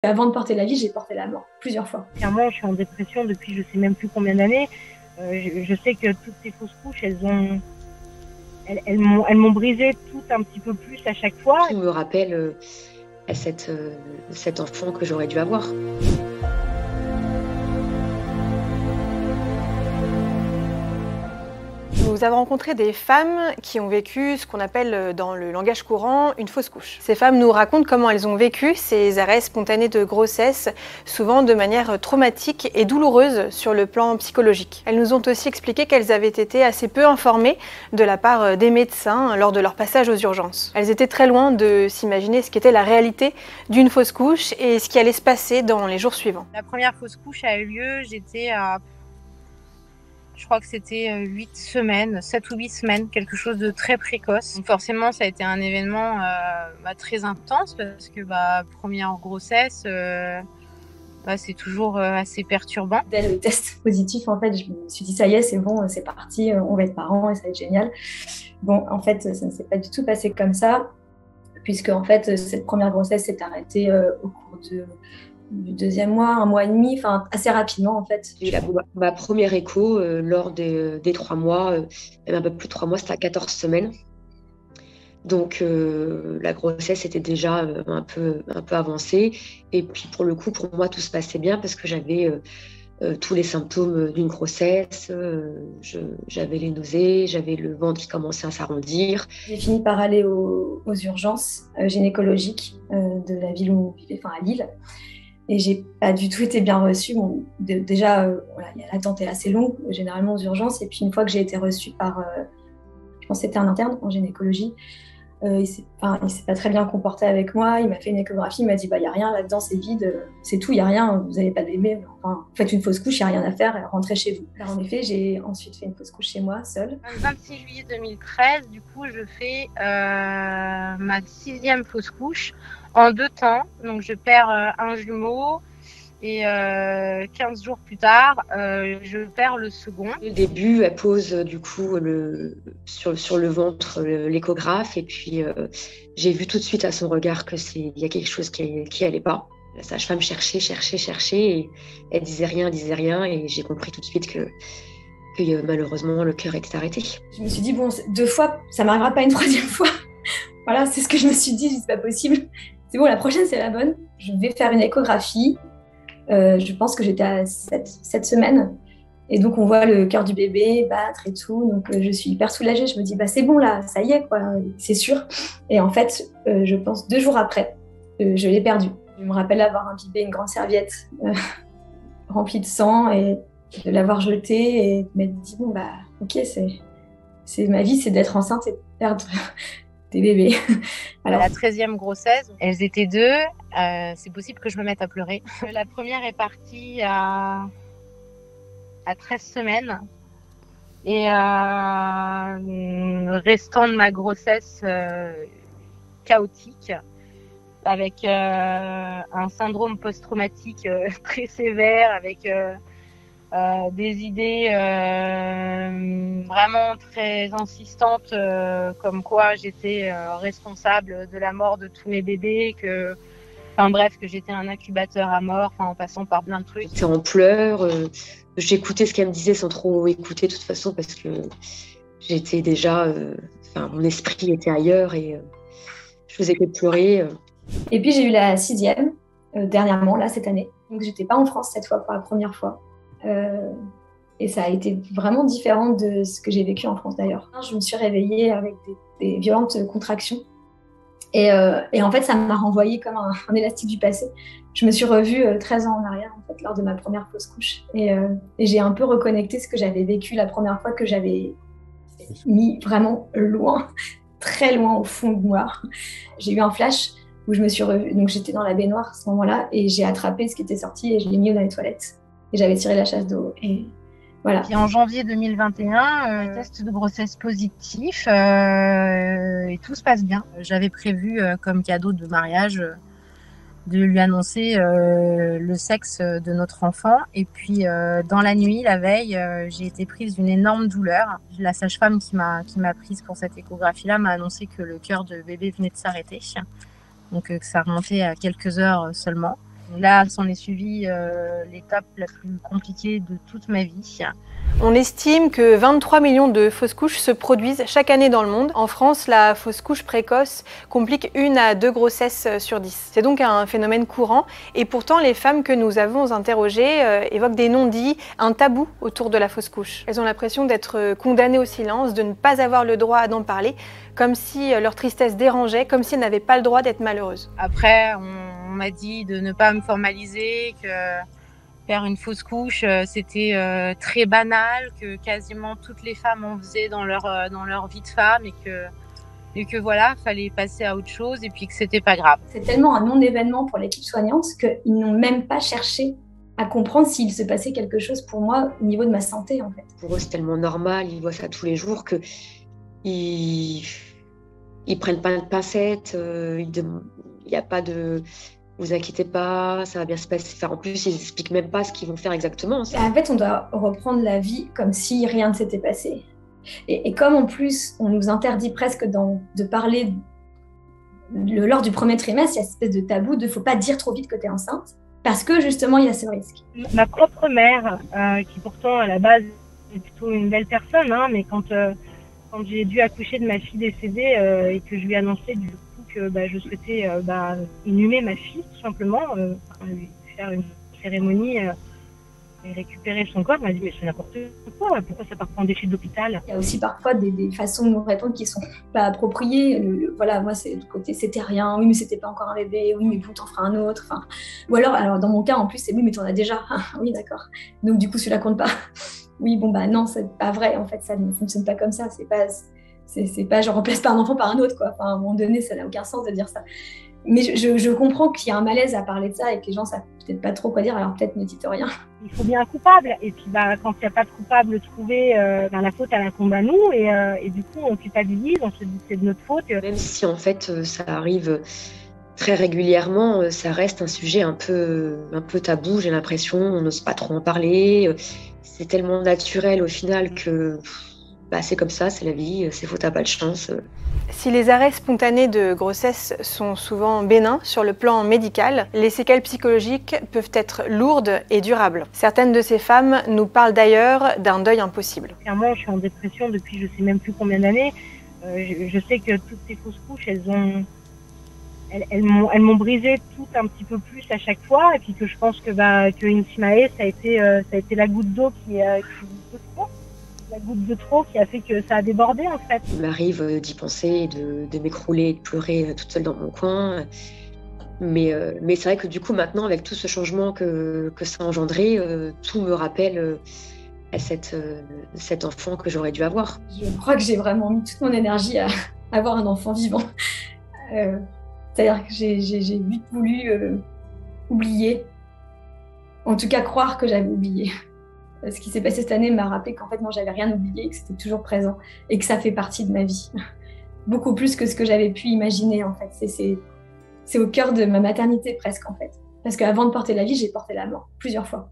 Avant de porter la vie, j'ai porté la mort plusieurs fois. Clairement, je suis en dépression depuis je sais même plus combien d'années. Je sais que toutes ces fausses couches, elles m'ont brisé tout un petit peu plus à chaque fois. Tout me rappelle à cet enfant que j'aurais dû avoir. Nous avons rencontré des femmes qui ont vécu ce qu'on appelle dans le langage courant une fausse couche. Ces femmes nous racontent comment elles ont vécu ces arrêts spontanés de grossesse, souvent de manière traumatique et douloureuse sur le plan psychologique. Elles nous ont aussi expliqué qu'elles avaient été assez peu informées de la part des médecins lors de leur passage aux urgences. Elles étaient très loin de s'imaginer ce qu'était la réalité d'une fausse couche et ce qui allait se passer dans les jours suivants. La première fausse couche a eu lieu, j'étais à... Je crois que c'était 8 semaines, 7 ou 8 semaines, quelque chose de très précoce. Donc forcément, ça a été un événement très intense parce que première grossesse, c'est toujours assez perturbant. Dès le test positif, en fait, je me suis dit ça y est, c'est bon, c'est parti, on va être parents et ça va être génial. Bon, en fait, ça ne s'est pas du tout passé comme ça, puisque en fait, cette première grossesse s'est arrêtée au cours du deuxième mois, un mois et demi, enfin assez rapidement en fait. J'ai eu ma première écho lors des 3 mois, même un peu plus de 3 mois, c'était à 14 semaines. Donc la grossesse était déjà un peu avancée. Et puis pour le coup, pour moi, tout se passait bien parce que j'avais tous les symptômes d'une grossesse. J'avais les nausées, j'avais le ventre qui commençait à s'arrondir. J'ai fini par aller aux urgences gynécologiques de la ville où on vivait, enfin à Lille. Et j'ai pas du tout été bien reçue. Bon, déjà, l'attente est assez longue, généralement aux urgences. Et puis une fois que j'ai été reçue par, je pense que c'était un interne en gynécologie, il s'est pas très bien comporté avec moi. Il m'a fait une échographie, il m'a dit il y a rien là-dedans, c'est vide, c'est tout, il y a rien, vous n'avez pas de bébé. Enfin, faites une fausse couche, il y a rien à faire, rentrez chez vous. Alors, en effet, j'ai ensuite fait une fausse couche chez moi, seule. Le 26 juillet 2013, du coup, je fais ma 6e fausse couche en 2 temps. Donc, je perds un jumeau et 15 jours plus tard, je perds le second. Au début, elle pose du coup sur le ventre l'échographe et puis j'ai vu tout de suite à son regard qu'il y a quelque chose qui allait pas. La sage-femme cherchait et elle disait rien et j'ai compris tout de suite que malheureusement le cœur était arrêté. Je me suis dit 2 fois, ça m'arrivera pas une 3e fois. Voilà, c'est ce que je me suis dit, c'est pas possible. C'est bon, la prochaine c'est la bonne. Je vais faire une échographie. Je pense que j'étais à 7 semaines. Et donc, on voit le cœur du bébé battre et tout. Donc, je suis hyper soulagée. Je me dis, c'est bon là, ça y est, quoi, c'est sûr. Et en fait, je pense 2 jours après, je l'ai perdu. Je me rappelle avoir imbibé une grande serviette remplie de sang et de l'avoir jetée et de m'être dit, ok, c'est ma vie, c'est d'être enceinte et de perdre des bébés. Alors, la 13e grossesse, elles étaient 2. C'est possible que je me mette à pleurer. La première est partie à 13 semaines. Et restant de ma grossesse chaotique, avec un syndrome post-traumatique très sévère, avec des idées vraiment très insistantes, comme quoi j'étais responsable de la mort de tous mes bébés, que j'étais un incubateur à mort, en passant par plein de trucs. J'étais en pleurs, j'écoutais ce qu'elle me disait sans trop écouter de toute façon parce que j'étais déjà, mon esprit était ailleurs et je faisais que de pleurer. Et puis j'ai eu la 6e dernièrement, là, cette année. Donc j'étais pas en France cette fois pour la première fois. Et ça a été vraiment différent de ce que j'ai vécu en France d'ailleurs. Je me suis réveillée avec des violentes contractions. Et en fait, ça m'a renvoyé comme un élastique du passé. Je me suis revue 13 ans en arrière, en fait, lors de ma première fausse couche. Et j'ai un peu reconnecté ce que j'avais vécu la première fois, que j'avais mis vraiment loin, très loin au fond de moi. J'ai eu un flash où je me suis revue. Donc j'étais dans la baignoire à ce moment-là et j'ai attrapé ce qui était sorti et je l'ai mis dans les toilettes. Et j'avais tiré la chasse d'eau. Et voilà. Puis en janvier 2021, test de grossesse positif et tout se passe bien. J'avais prévu comme cadeau de mariage de lui annoncer le sexe de notre enfant. Et puis dans la nuit, la veille, j'ai été prise d'une énorme douleur. La sage-femme qui m'a prise pour cette échographie-là m'a annoncé que le cœur de bébé venait de s'arrêter. Donc que ça remontait à quelques heures seulement. Là, s'en est suivi l'étape la plus compliquée de toute ma vie. On estime que 23 millions de fausses couches se produisent chaque année dans le monde. En France, la fausse couche précoce complique 1 à 2 grossesses sur 10. C'est donc un phénomène courant et pourtant les femmes que nous avons interrogées évoquent des non-dits, un tabou autour de la fausse couche. Elles ont l'impression d'être condamnées au silence, de ne pas avoir le droit d'en parler, comme si leur tristesse dérangeait, comme si elles n'avaient pas le droit d'être malheureuses. Après, on m'a dit de ne pas me formaliser, que faire une fausse couche, c'était très banal, que quasiment toutes les femmes en faisaient dans leur vie de femme et que voilà, fallait passer à autre chose et puis que c'était pas grave. C'est tellement un non-événement pour l'équipe soignante qu'ils n'ont même pas cherché à comprendre s'il se passait quelque chose pour moi au niveau de ma santé, en fait. Pour eux, c'est tellement normal, ils voient ça tous les jours que ils prennent pas de pincettes, il n'y a pas de... Vous inquiétez pas, ça va bien se passer. Enfin, en plus, ils expliquent même pas ce qu'ils vont faire exactement. En fait, on doit reprendre la vie comme si rien ne s'était passé. Et comme en plus, on nous interdit presque de parler lors du premier trimestre, il y a cette espèce de tabou de faut pas dire trop vite que tu es enceinte, parce que justement, il y a ce risque. Ma propre mère, qui pourtant à la base est plutôt une belle personne, hein, mais quand j'ai dû accoucher de ma fille décédée et que je lui ai annoncé du coup que je souhaitais inhumer ma fille, tout simplement, lui faire une cérémonie et récupérer son corps, elle m'a dit mais c'est n'importe quoi, pourquoi ça part pas en déchet d'hôpital? Il y a aussi parfois des façons de nous répondre qui sont pas appropriées. Voilà, moi c'est le côté c'était rien, oui mais c'était pas encore un bébé, oui mais bon t'en feras un autre. Enfin, ou alors dans mon cas en plus c'est oui mais t'en as déjà, oui d'accord. Donc du coup celui-là compte pas. Oui bon non c'est pas vrai en fait, ça ne fonctionne pas comme ça, c'est pas je remplace pas un enfant par un autre quoi. Enfin, à un moment donné ça n'a aucun sens de dire ça. Mais je comprends qu'il y a un malaise à parler de ça et que les gens savent peut-être pas trop quoi dire, alors peut-être ne dites rien. Il faut bien un coupable, et puis quand il n'y a pas de coupable trouvé, la faute elle incombe à nous, et du coup on culpabilise, on se dit que c'est de notre faute. Même si en fait ça arrive très régulièrement, ça reste un sujet un peu tabou, j'ai l'impression, on n'ose pas trop en parler, c'est tellement naturel au final que c'est comme ça, c'est la vie, c'est faut t'as pas de chance. Si les arrêts spontanés de grossesse sont souvent bénins sur le plan médical, les séquelles psychologiques peuvent être lourdes et durables. Certaines de ces femmes nous parlent d'ailleurs d'un deuil impossible. Clairement, je suis en dépression depuis je sais même plus combien d'années. Je sais que toutes ces fausses couches, elles m'ont brisé tout un petit peu plus à chaque fois, et puis que je pense que Intimae, ça a été la goutte d'eau la goutte de trop qui a fait que ça a débordé en fait. Il m'arrive d'y penser, de m'écrouler et de pleurer toute seule dans mon coin. Mais c'est vrai que du coup maintenant avec tout ce changement que ça a engendré, tout me rappelle à cet enfant que j'aurais dû avoir. Je crois que j'ai vraiment mis toute mon énergie à avoir un enfant vivant. C'est-à-dire que j'ai vite voulu oublier, en tout cas croire que j'avais oublié. Ce qui s'est passé cette année m'a rappelé qu'en fait, moi, j'avais rien oublié, que c'était toujours présent et que ça fait partie de ma vie. Beaucoup plus que ce que j'avais pu imaginer, en fait. C'est au cœur de ma maternité, presque, en fait. Parce qu'avant de porter la vie, j'ai porté la mort plusieurs fois.